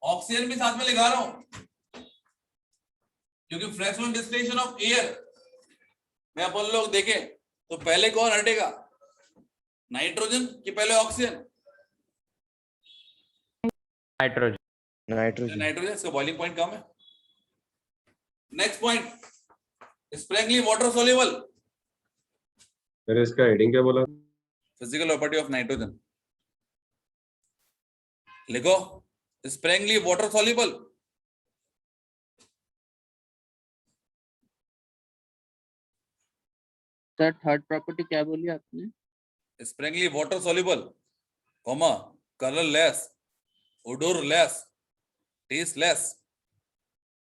ऑक्सीजन भी साथ में लिखा रहा हूं, क्योंकि फ्रैक्शनल डिस्टिलेशन ऑफ एयर में अपन लोग देखें तो पहले कौन हटेगा, नाइट्रोजन कि पहले ऑक्सीजन, नाइट्रोजन। नाइट्रोजन, इसका बॉइलिंग पॉइंट कम है। Next point, sparingly water soluble, sir इसका हेडिंग क्या बोला, फिजिकल प्रॉपर्टी ऑफ नाइट्रोजन, लिखो sparingly water soluble. Sir third property क्या बोली आपने, sparingly water soluble, comma, colourless, odorless, tasteless,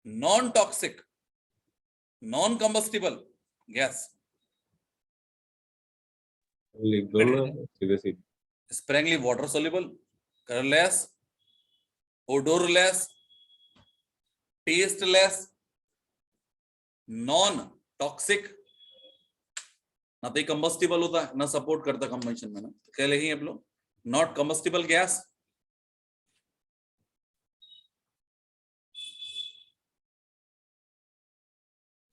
non toxic, non combustible gas। लिख दो ना सीधे सीधे। Sparingly water soluble, colourless, odorless, tasteless, non toxic, ना तो कंबस्टिबल होता है ना सपोर्ट करता कंबशन में, ना क्या लिखेंगे आप लोग, नॉट कंबस्टिबल गैस।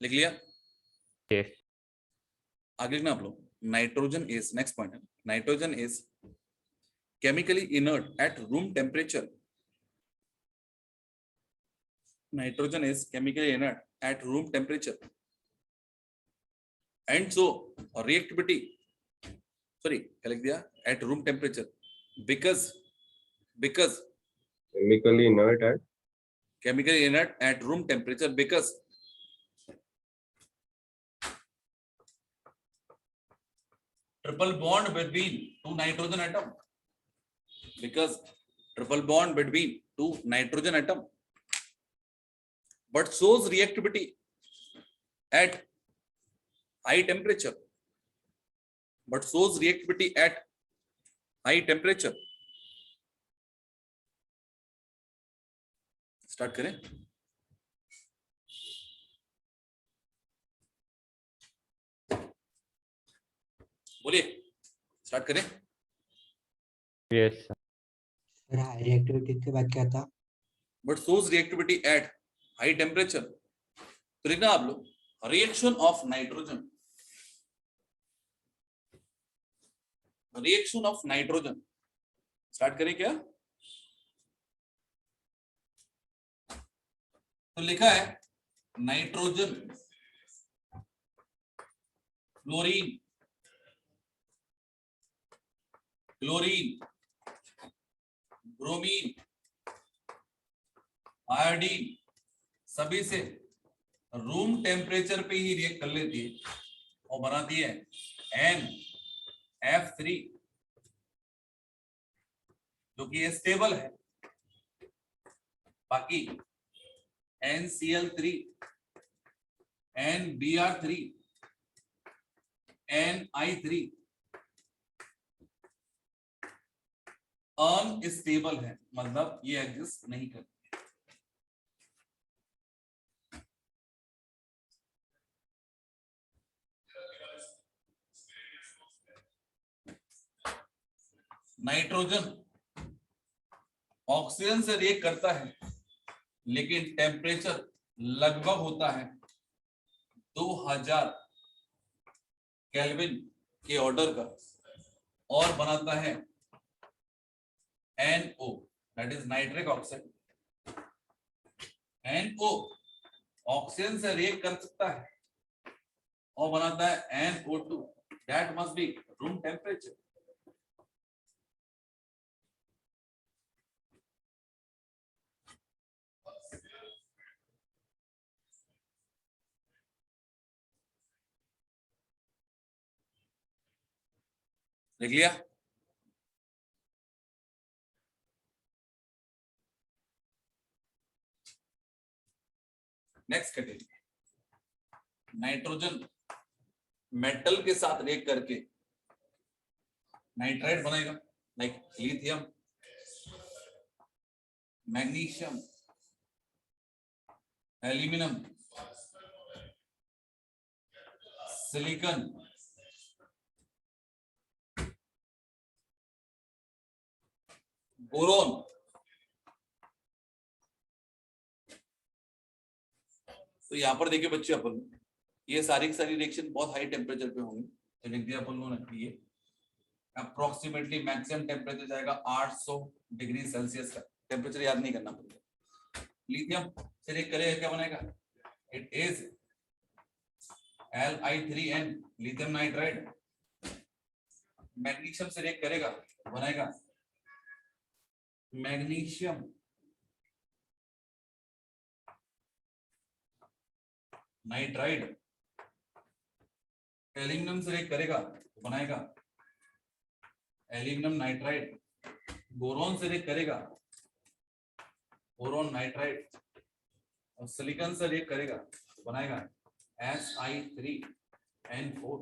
लिख लिया, Yes. आगे लिखना आप लोग, नाइट्रोजन इज, नेक्स्ट पॉइंट है, nitrogen is chemically inert at room temperature, nitrogen is chemically inert at room temperature, and so reactivity, sorry क्या लिख दिया, at room temperature, because chemically inert at room temperature because triple bond between two nitrogen atom, because triple bond between two nitrogen atom, but shows reactivity at high temperature, start करें, बोलिए, स्टार्ट करें। Yes. सर हाई रिएक्टिविटी के बाद क्या था, but shows reactivity at high temperature, तो लिखना आप लोग, रिएक्शन ऑफ नाइट्रोजन, स्टार्ट करें क्या, तो लिखा है नाइट्रोजन, क्लोरीन, ब्रोमीन, आयोडीन, सभी से रूम टेम्परेचर पे ही रिएक्ट कर लेती है और बनाती है NF3, जो कि स्टेबल है, बाकी NCl3 NBr3 NI3 अनस्टेबल है, मतलब ये एग्जिस्ट नहीं करते। नाइट्रोजन ऑक्सीजन से रिएक्ट करता है, लेकिन टेम्परेचर लगभग होता है 2000 केल्विन के ऑर्डर का, और बनाता है NO, that is nitric oxide. NO oxygen से रिएक्ट कर सकता है और बनाता है NO2, that must be room temperature. देख लिया? नेक्स्ट कैटेगरी, नाइट्रोजन मेटल के साथ रिएक्ट करके नाइट्राइट बनेगा, like lithium, magnesium, aluminium, silicon, boron. तो यहां पर देखिए बच्चे, अपन ये सारी की सारी रिएक्शन बहुत हाई टेम्परेचर पे होंगी, तो लिख दिया अपन लोगों ने, ये अप्रोक्सीमेटली मैक्सिमम टेम्परेचर जाएगा 800 डिग्री सेल्सियस का। टेम्परेचर याद नहीं करना पड़ेगा। लिथियम से रिएक्ट करेगा, क्या बनेगा? It is Li3n, lithium nitride. Magnesium से रिएक्ट करेगा, बनेगा मैग्नीशियम नाइट्राइड। एल्यूमिनियम से रिएक्ट करेगा, बनाएगा एल्यूमिनियम नाइट्राइड। बोरोन से रिएक्ट करेगा, बोरोन नाइट्राइड। और सिलिकॉन से रिएक्ट करेगा, बनाएगा Si3n4।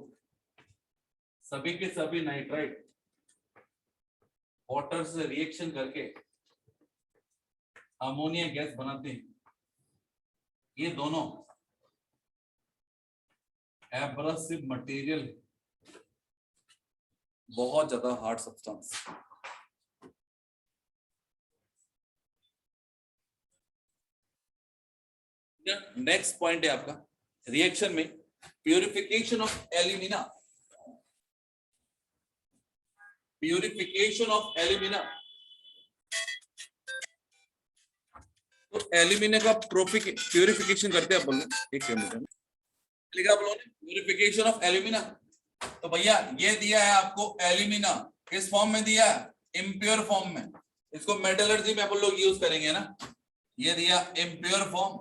सभी के सभी नाइट्राइड वाटर से रिएक्शन करके अमोनिया गैस बनाते हैं। ये दोनों एब्रेसिव मटेरियल, बहुत ज्यादा हार्ड सब्सटेंस। नेक्स्ट पॉइंट है आपका रिएक्शन में purification of alumina. Purification of alumina, तो एल्यूमिना का प्यूरिफिकेशन करते हैं अपन लोग। एक मिनट लिखा आप लोगों ने, प्यूरिफिकेशन ऑफ एल्यूमिना। तो भैया ये दिया है आपको एल्यूमिना, किस फॉर्म में दिया है? इम्प्योर फॉर्म में। इसको मेटलर्जी में अपन लोग यूज करेंगे ना। ये दिया इम्प्योर फॉर्म।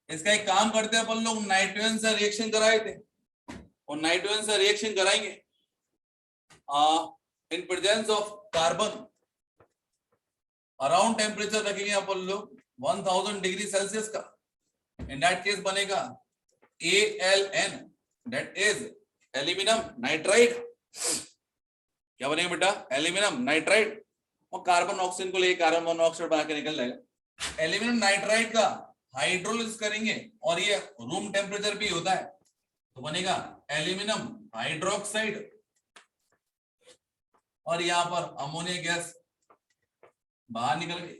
इसका एक काम करते हैं अपन लोग, नाइट्रोजन से रिएक्शन कराए थे और नाइट्रोजन से रिएक्शन कराएंगे in presence of carbon, around temperature रखेंगे अपन लोग 1000 डिग्री सेल्सियस का। इन दैट केस बनेगा ALN, that is aluminium nitride. क्या बनेगा बेटा? Aluminium nitride. और कार्बन ऑक्सीजन को लेकर कार्बन मोनोऑक्साइड बना के निकल जाएगा। एल्यूमिनियम नाइट्राइड का हाइड्रोलिसिस करेंगे और ये रूम टेम्परेचर भी होता है, तो बनेगा एल्यूमिनियम हाइड्रोक्साइड। और यहाँ पर अमोनिया गैस बाहर निकल गई।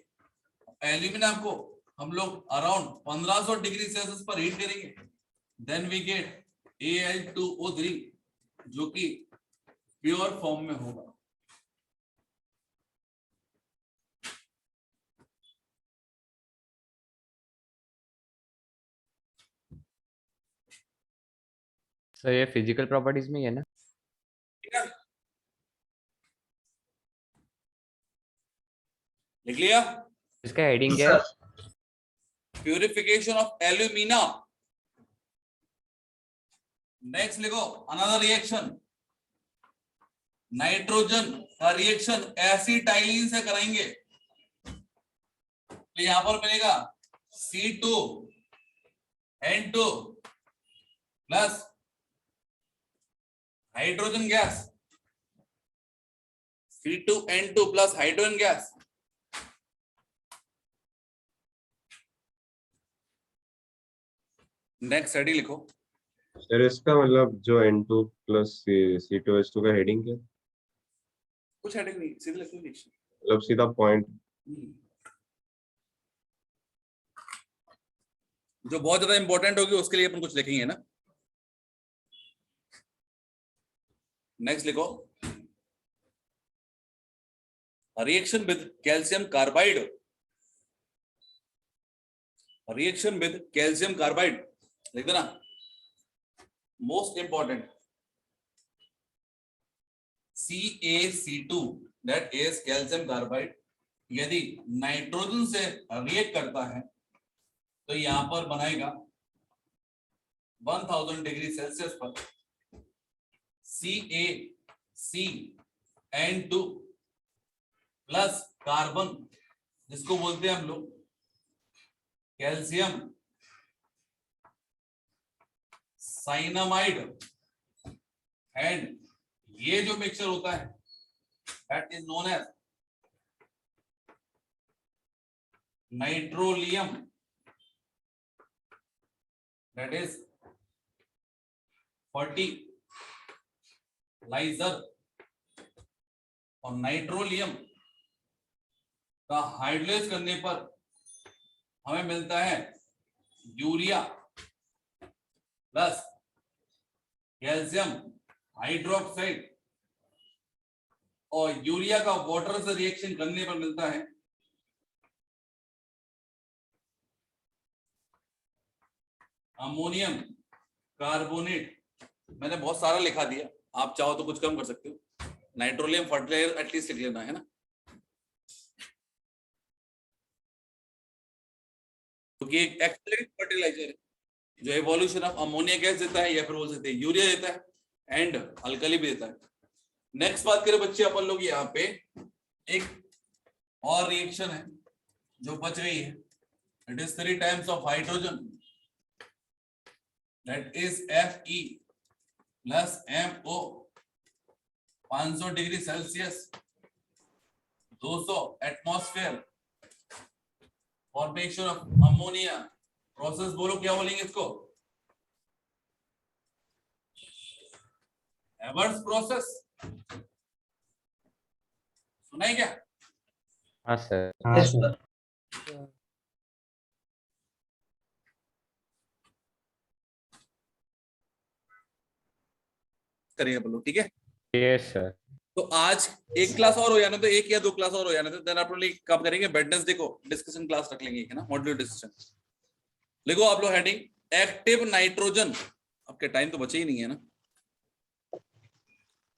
एल्यूमिनियम को हम लोग अराउंड 1500 डिग्री सेल्सियस पर हीट करेंगे, देन वी गेट Al2O3, जो कि प्योर फॉर्म में होगा। सर ये फिजिकल प्रॉपर्टीज में ही है ना? लिख लिया? इसका हेडिंग क्या है? Purification of alumina. नेक्स्ट लिखो अनदर रिएक्शन, नाइट्रोजन का रिएक्शन एसिटाइलिन से कराएंगे, तो यहां पर बनेगा C2N2 plus hydrogen gas. C2N2 plus hydrogen gas. Next study लिखो। सर इसका मतलब जो N2 प्लस C2H2 का हेडिंग क्या? कुछ हेडिंग नहीं, सीधे लिखो रिएक्शन। मतलब सीधा पॉइंट। जो बहुत ज्यादा इंपॉर्टेंट होगी उसके लिए अपन कुछ लिखेंगे ना। नेक्स्ट लिखो, reaction with calcium carbide. Reaction with calcium carbide लिख दो ना, most important. CaC2 that is calcium carbide यदि नाइट्रोजन से रिएक्ट करता है तो यहां पर बनाएगा 1000 डिग्री सेल्सियस पर CaCN2 प्लस कार्बन, जिसको बोलते हैं हम लोग कैल्शियम साइनामाइड, एंड ये जो मिक्सचर होता है that is known as nitrolim, that is fertiliser. और नाइट्रोलियम का हाइड्रोलाइज करने पर हमें मिलता है यूरिया प्लस कैल्शियम हाइड्रोक्साइड, और यूरिया का वाटर से रिएक्शन करने पर मिलता है अमोनियम कार्बोनेट। मैंने बहुत सारा लिखा दिया, आप चाहो तो कुछ कम कर सकते हो। नाइट्रोलियम फर्टिलाइजर एटलीस्ट लिख लेना है ना, क्योंकि एक एक्सलेंट फर्टिलाइजर है जो एवोल्यूशन ऑफ अमोनिया गैस देता है या फिर बोल सकते हैं यूरिया देता है एंड अल्कली भी देता है। नेक्स्ट बात करें बच्चे अपन लोग, यहाँ पे एक और रिएक्शन है जो बच गई है, it is 3 times of hydrogen, that is Fe plus MO, 500 degree Celsius, 200 atmosphere, formation of ammonia process. बोलो क्या बोलेंगे इसको? Averse process. सुना है क्या? हाँ सर। हाँ सर। करिए बोलो, ठीक है। Yes sir. तो आज एक क्लास और हो जाना, तो एक या 2 क्लास और हो जाना, तो देन अपन लोग कब करेंगे? वेडनेसडे को डिस्कशन क्लास रख लेंगे, है ना, मॉड्यूल डिस्कशन। लिखो आप लोग हेडिंग एक्टिव नाइट्रोजन। आपके टाइम तो बचे ही नहीं है ना,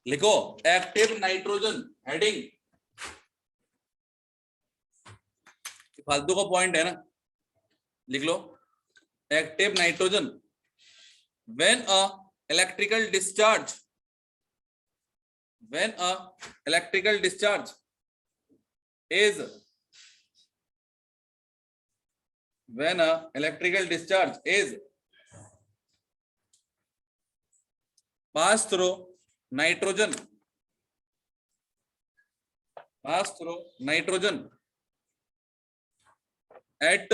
लिखो एक्टिव नाइट्रोजन हेडिंग। फालतू का पॉइंट है ना, लिख लो active nitrogen. When a electrical discharge, when a electrical discharge is passed through nitrogen at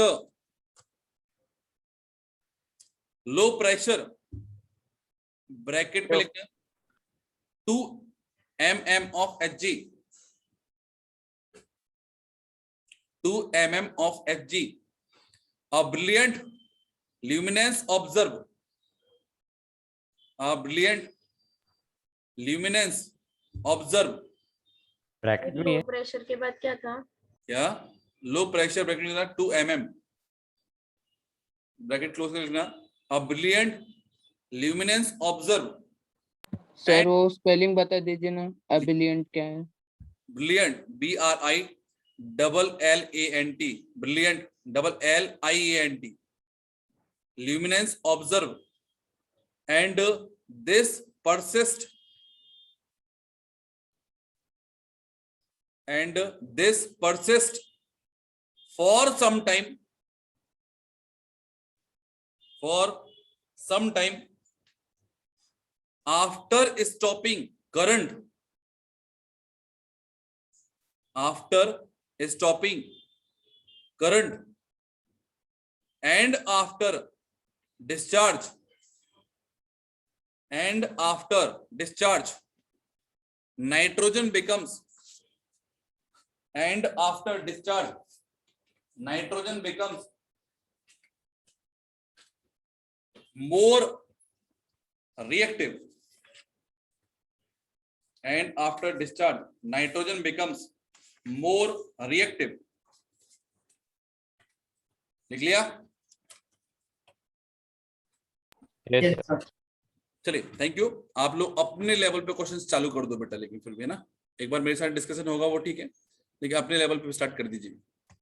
low pressure, bracket पे लिखते हैं 2 mm of Hg, 2 mm of Hg, a brilliant luminance observed, bracket में लो है। प्रेशर के बाद क्या था? क्या लो प्रेशर ब्रैकेट लिखना 2 mm, ब्रैकेट क्लोज कर लिखना a brilliant luminance observed। Sir वो स्पेलिंग बता दीजिए ना, अबिलियंट क्या है? Brilliant BRILLANT, brilliant LLIANT, luminance observe, and this persist for some time for some time after stopping current, after stopping current and after discharge, and after discharge nitrogen becomes, and after discharge nitrogen becomes more reactive, and after discharge nitrogen becomes more reactive. लिख लिया? Yes, Yes, sir. sir. चलिए, थैंक यू। आप लोग अपने लेवल पे क्वेश्चंस चालू कर दो बेटा, लेकिन फिर भी ना, एक बार मेरे साथ डिस्कशन होगा वो ठीक है, लेकिन अपने लेवल पे स्टार्ट कर दीजिए।